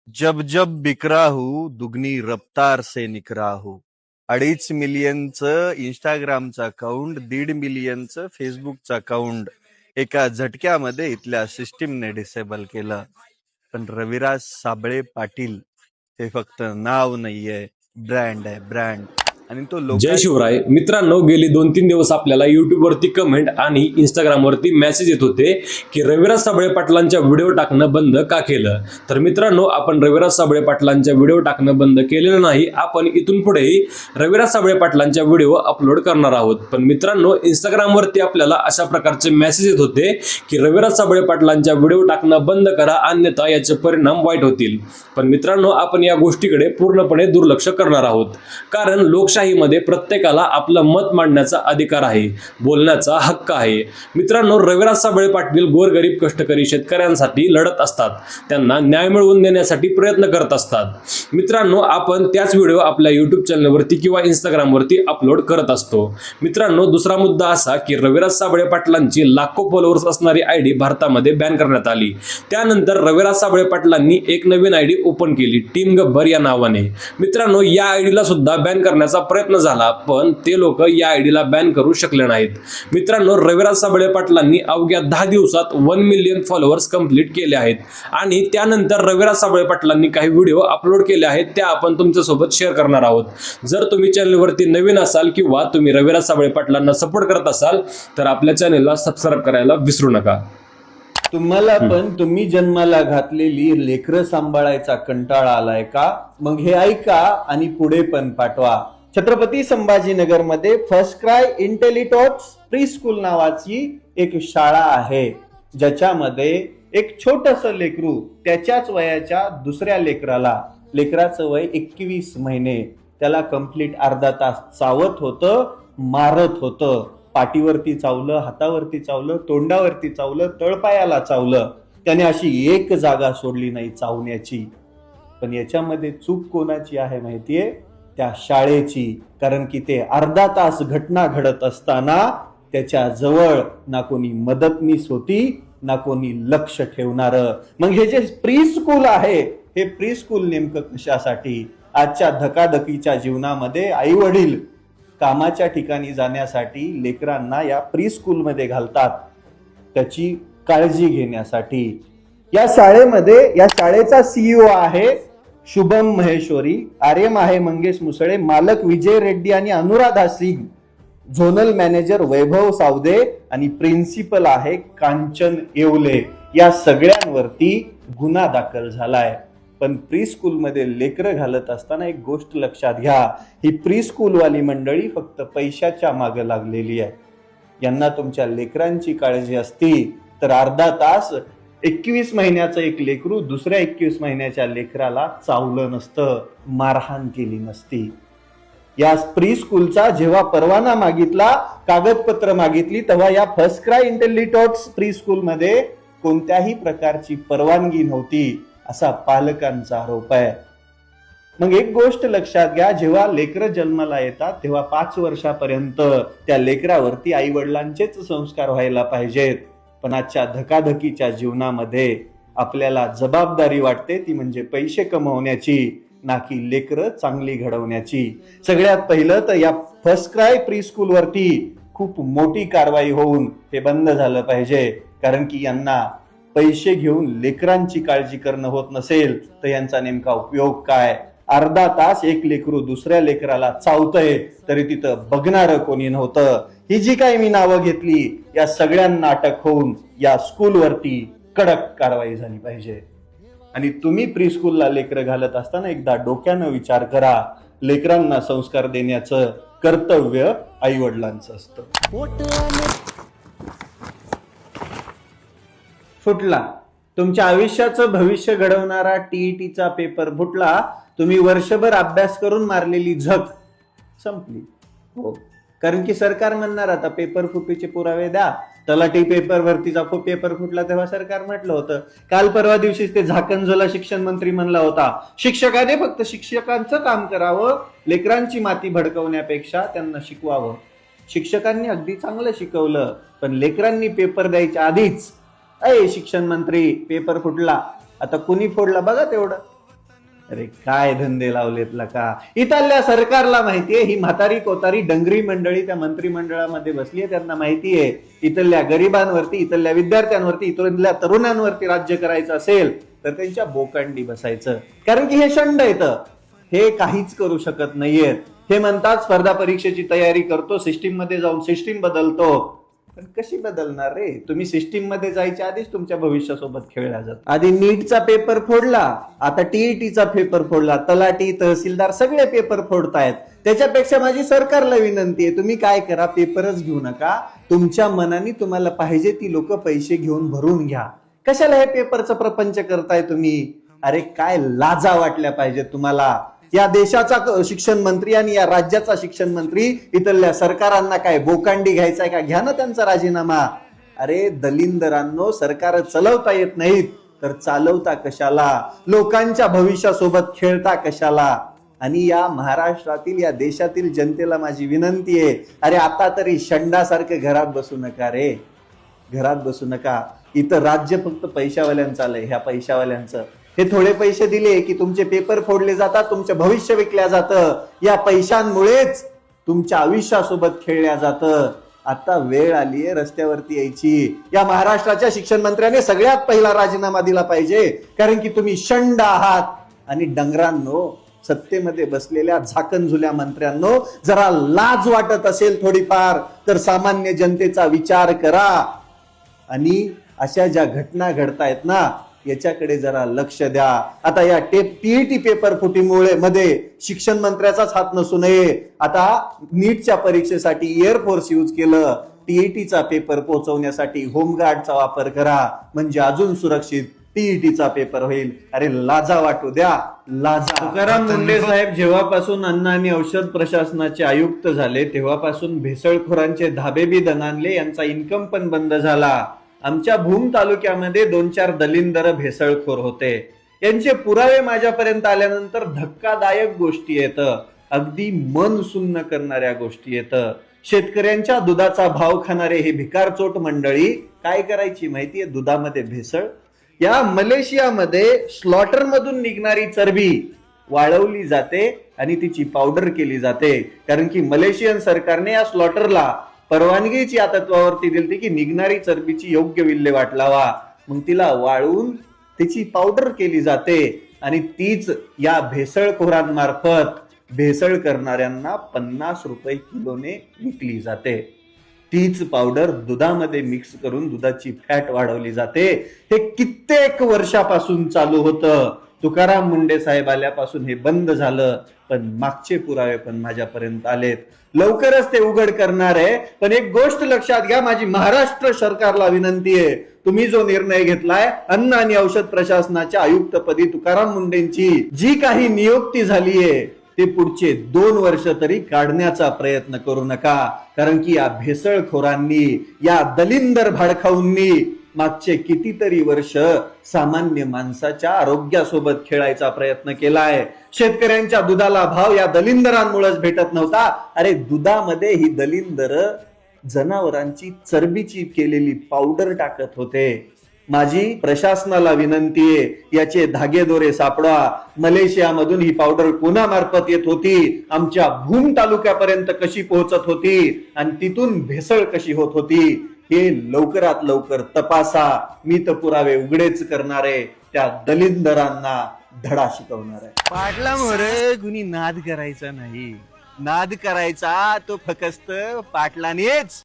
जब जब बिकरा हूं दुगनी रफ्तार से निकरा हूं. 2.5 मिलियनचं इंस्टाग्रामचं अकाउंट, 1.5 मिलियनचं फेसबुकचं अकाउंट एका झटक्यामध्ये इथल्या सिस्टीमने डिसेबल केलं. पण रविराज साबळे पाटील हे फक्त नाव नाहीये, ब्रँड आहे, ब्रँड. आणि तो जय लोकांनी शिवराय. मित्रांनो, गेली 2-3 दिवस आपल्याला युट्यूबवरती कमेंट आणि इंस्टाग्रामवरती मेसेज येत होते की रविराज साबळे पाटलांच्या व्हिडिओ टाकणं बंद का केलं. तर मित्रांनो, आपण रविराज साबळे पाटलांच्या व्हिडिओ टाकणं बंद केलेलं नाही. आपण इथून पुढेही रविराज साबळे पाटलांच्या व्हिडिओ अपलोड करणार आहोत. पण मित्रांनो, इंस्टाग्रामवरती आपल्याला अशा प्रकारचे मेसेज येत होते की रविराज साबळे पाटलांच्या व्हिडिओ टाकणं बंद करा, अन्यथा याचे परिणाम वाईट होतील. पण मित्रांनो, आपण या गोष्टीकडे पूर्णपणे दुर्लक्ष करणार आहोत. कारण लोकशाहीमध्ये प्रत्येकाला आपलं मत मांडण्याचा अधिकार आहे, बोलण्याचा हक्क आहे. मित्रांनो, रविराज साबळे पाटील गोरगरीब कष्टकरी शेतकऱ्यांसाठी लढत असतात, त्यांना न्याय मिळवून देण्यासाठी प्रयत्न करत असतात. मित्रांनो, आपण त्याच व्हिडिओ आपल्या युट्यूब चॅनलवरती किंवा इंस्टाग्रामवरती अपलोड करत असतो. मित्रांनो, दुसरा मुद्दा असा की रविराज साबळे पाटलांची लाखो फॉलोअर्स असणारी आयडी भारतामध्ये बॅन करण्यात आली. त्यानंतर रविराज साबळे पाटलांनी एक नवीन आयडी ओपन केली, टीम गब्बर या नावाने. मित्रांनो, या आयडीला सुद्धा बॅन करण्याचा प्रयत्न झाला, पण ते लोक या आयडीला बॅन करू शकले नाहीत. मित्रांनो, रविराज साबळे पाटलांनी अवघ्या 10 दिवसात 1 मिलियन फॉलोअर्स कंप्लीट केले आहेत. आणि त्यानंतर रविराज साबळे पाटलांनी काही व्हिडिओ अपलोड केले आहेत, त्या आपण तुमच्यासोबत शेअर करणार आहोत. जर तुम्ही चॅनलवरती नवीन असाल किंवा तुम्ही रविराज साबळे पाटलांना सपोर्ट करत असाल तर आपल्या चॅनलला सबस्क्राईब करायला विसरू नका. तुम्हाला पण तुम्ही जन्माला घातलेली लेकरं सांभाळायचा कंटाळा आलाय का? मग हे ऐका आणि पुढे पण पाठवा. छत्रपती संभाजीनगरमध्ये FirstCry Intellitots preschool नावाची एक शाळा आहे, ज्याच्यामध्ये एक छोटस लेकरू त्याच्याच वयाच्या दुसऱ्या लेकराचं वय 21 महिने, त्याला कंप्लीट अर्धा तास चावत होतं, मारत होतं. पाठीवरती चावलं, हातावरती चावलं, तोंडावरती चावलं, तळपायाला चावलं. त्याने अशी एक जागा सोडली नाही चावण्याची. पण याच्यामध्ये चूक कोणाची आहे माहितीये? त्या शाळेची. कारण की ते अर्धा तास घटना घडत असताना त्याच्या जवळ ना कोणी मदतनीस होती, ना कोणी लक्ष ठेवणार. मग हे जे प्री स्कूल आहे, हे प्री स्कूल नेमकं कशासाठी? आजच्या धकाधकीच्या जीवनामध्ये आई वडील कामाच्या ठिकाणी जाण्यासाठी लेकरांना या प्री स्कूल मध्ये घालतात, त्याची काळजी घेण्यासाठी. या शाळेचा सीईओ आहे शुभम महेश्वरी, आर्यम आहे मंगेश मुसळे, मालक विजय रेड्डी आणि अनुराधा सिंग, झोनल मॅनेजर वैभव सावदे आणि प्रिन्सिपल आहे कांचन येवले. या सगळ्यांवरती गुन्हा दाखल झालाय. पण प्री स्कूल मध्ये लेकरं घालत असताना एक गोष्ट लक्षात घ्या, ही प्री स्कूल वाली मंडळी फक्त पैशाच्या मागे लागलेली आहे. यांना तुमच्या लेकरांची काळजी असती तर अर्धा तास 21 महिन्याचं एक लेकरू दुसऱ्या 21 महिन्याच्या लेकराला चावलं नसतं, मारहाण केली नसती. या प्री स्कूलचा जेव्हा परवाना मागितला, कागदपत्र मागितली, तेव्हा या first cry Intellitots pre school मध्ये कोणत्याही प्रकारची परवानगी नव्हती, असा पालकांचा आरोप आहे. मग एक गोष्ट लक्षात घ्या, जेव्हा लेकरं जन्माला येतात तेव्हा 5 वर्षापर्यंत त्या लेकरावरती आई वडिलांचेच संस्कार व्हायला पाहिजेत. पण आजच्या धकाधकीच्या जीवनामध्ये आपल्याला जबाबदारी वाटते, ती म्हणजे पैसे कमवण्याची, ना की लेकरं चांगली घडवण्याची. सगळ्यात पहिलं तर या फर्स्ट क्राय प्री स्कूल वरती खूप मोठी कारवाई होऊन हे बंद झालं पाहिजे. कारण की यांना पैसे घेऊन लेकरांची काळजी करणं होत नसेल तर यांचा नेमका उपयोग काय? अर्धा तास एक लेकरू दुसऱ्या लेकराला चावतंय तरी तिथं बघणारं कोणी नव्हतं. ही जी काही मी नावं घेतली, या सगळ्यांना अटक होऊन या स्कूलवरती कडक कारवाई झाली पाहिजे. आणि तुम्ही प्री स्कूलला लेकरं घालत असताना एकदा डोक्यानं विचार करा, लेकरांना संस्कार देण्याचं कर्तव्य आई वडिलांचं असतं. फुटला तुमच्या आयुष्याचं भविष्य घडवणारा टीईटीचा पेपर फुटला. तुम्ही वर्षभर अभ्यास करून मारलेली झक संपली. हो, कारण की सरकार म्हणणार आता पेपर फुटीचे पुरावे द्या. तलाठी पेपर भरतीचा पेपर फुटला तेव्हा सरकार म्हटलं होतं, काल परवा दिवशीच ते झाकणझोला शिक्षण मंत्री म्हणला होता, शिक्षकाने फक्त शिक्षकांचं काम करावं, लेकरांची माती भडकवण्यापेक्षा त्यांना शिकवावं. शिक्षकांनी अगदी चांगलं शिकवलं, पण लेकरांनी पेपर द्यायच्या आधीच शिक्षण मंत्री पेपर फुटला, आता कुणी फोडला बघा तेवढं. अरे काय धंदे लावलेत का. इथल्या सरकारला माहितीये ही म्हातारी कोतारी डंगरी मंडळी त्या मंत्रिमंडळामध्ये बसलीये, त्यांना माहितीये इथल्या गरिबांवरती, इथल्या विद्यार्थ्यांवरती, इथल्या तरुणांवरती राज्य करायचं असेल तर त्यांच्या बोकांडी बसायचं. कारण की हे शंड येतं, हे काहीच करू शकत नाहीयेत. हे म्हणतात स्पर्धा परीक्षेची तयारी करतो, सिस्टीम मध्ये जाऊन सिस्टीम बदलतो. पण कशी बदलणार रे. तुम्ही सिस्टीम मध्ये जायच्या आधीच तुमच्या भविष्यासोबत खेळला जात. आधी नीटचा पेपर फोडला, आता टीईटीचा पेपर फोडला, तलाठी तहसीलदार सगळे पेपर फोडतायत. त्याच्यापेक्षा माझी सरकारला विनंती आहे, तुम्ही काय करा, पेपरच घेऊ नका. तुमच्या मनाने तुम्हाला पाहिजे ती लोक पैसे घेऊन भरून घ्या. कशाला हे पेपरचं प्रपंच करताय तुम्ही. अरे काय लाजा वाटल्या पाहिजे तुम्हाला. या देशाचा शिक्षण मंत्री आणि या राज्याचा शिक्षण मंत्री इथल्या सरकारांना काय बोकांडी घ्यायचाय का. घ्या ना त्यांचा राजीनामा. अरे दलिंदरांनो, सरकार चालवता येत नाहीत तर चालवता कशाला. लोकांच्या भविष्यासोबत खेळता कशाला. आणि या महाराष्ट्रातील या देशातील जनतेला माझी विनंती आहे, अरे आता तरी शंडासारखं घरात बसू नका रे. घरात बसू नका. इथं राज्य फक्त पैशावाल्यांचं आलंय, ह्या पैशावाल्यांचं. हे थोडे पैसे दिले की तुमचे पेपर फोडले जातात, तुमचं भविष्य विकल्या जातं. या पैशांमुळेच तुमच्या आयुष्यासोबत खेळल्या जातं. आता वेळ आलीये रस्त्यावरती यायची. या महाराष्ट्राच्या शिक्षण मंत्र्याने सगळ्यात पहिला राजीनामा दिला पाहिजे, कारण की तुम्ही शंड आहात. आणि डंगरांनो, सत्तेमध्ये बसलेल्या झाकणझुल्या मंत्र्यांनो, जरा लाज वाटत असेल थोडीफार तर सामान्य जनतेचा विचार करा. आणि अशा ज्या घटना घडतायत ना, याच्याकडे जरा लक्ष द्या. आता या टीईटी पेपर फुटीमुळे मध्ये शिक्षण मंत्र्याचाच हात नसू नये. आता नीटच्या परीक्षेसाठी एअरफोर्स यूज केलं, टीईटीचा पेपर पोहोचवण्यासाठी होमगार्डचा वापर करा, म्हणजे अजून सुरक्षित टीईटीचा पेपर होईल. अरे लाजा वाटू द्या, लाजा. तुकाराम मुंडे साहेब जेव्हापासून अन्न आणि औषध प्रशासनाचे आयुक्त झाले तेव्हापासून भेसळखोरांचे धाबे बी दणाणले, यांचा इन्कम पण बंद झाला. आमच्या भूम तालुक्यामध्ये 2-4 दलिंदर भेसळखोर होते. यांचे पुरावे माझ्यापर्यंत आल्यानंतर धक्कादायक गोष्टी येतं, अगदी मन सुन्न करणाऱ्या गोष्टी येतं. शेतकऱ्यांच्या दुधाचा भाव खाणारे हे भिकारचोट मंडळी काय करायची माहितीये, दुधामध्ये भेसळ. या मलेशियामध्ये स्लॉटर मधून निघणारी चरबी वाळवली जाते आणि तिची पावडर केली जाते. कारण की मलेशियन सरकारने या स्लॉटरला परवानगीची या तत्वावरती दिली की निघणारी चरबीची योग्य विल्हेवाट लावा. मग तिला वाळून तिची पावडर केली जाते आणि तीच या भेसळखोरांमार्फत भेसळ करणाऱ्यांना 50 रुपये किलोने विकली जाते. तीच पावडर दुधामध्ये मिक्स करून दुधाची फॅट वाढवली जाते. हे कित्येक वर्षापासून चालू होतं. तुकाराम मुंडे साहेब आल्यापासून हे बंद झालं, पण मागचे पुरावे पण माझ्यापर्यंत आलेत. लवकरच ते उघड करणार आहे. पण एक गोष्ट लक्षात घ्या, माझी महाराष्ट्र सरकारला विनंती आहे, तुम्ही जो निर्णय घेतलाय अन्न आणि औषध प्रशासनाच्या आयुक्तपदी तुकाराम मुंडेंची जी काही नियुक्ती झालीये ते पुढचे 2 वर्ष तरी काढण्याचा प्रयत्न करू नका. कारण की या भेसळखोरांनी, या दलिंदर भाडखाऊंनी मागचे कितीतरी वर्ष सामान्य माणसाच्या आरोग्यासोबत खेळायचा प्रयत्न केलाय. शेतकऱ्यांच्या दुधाला भाव या दलिंदरांमुळेच भेटत नव्हता. अरे दुधामध्ये ही दलिंदर जनावरांची चरबीची केलेली पावडर टाकत होते. माझी प्रशासनाला विनंती आहे, याचे धागेदोरे सापडा. मलेशियामधून ही पावडर कोणामार्फत येत होती, आमच्या भूम तालुक्यापर्यंत कशी पोहोचत होती आणि तिथून भेसळ कशी होत होती, हे लवकरात लवकर तपासा. मी तर पुरावे उघडेच करणार आहे. त्या दलिंदरांना धडा शिकवणार आहे. पाटला मोरे कुणी नाद करायचा नाही. नाद करायचा तो फक्त पाटलानेच.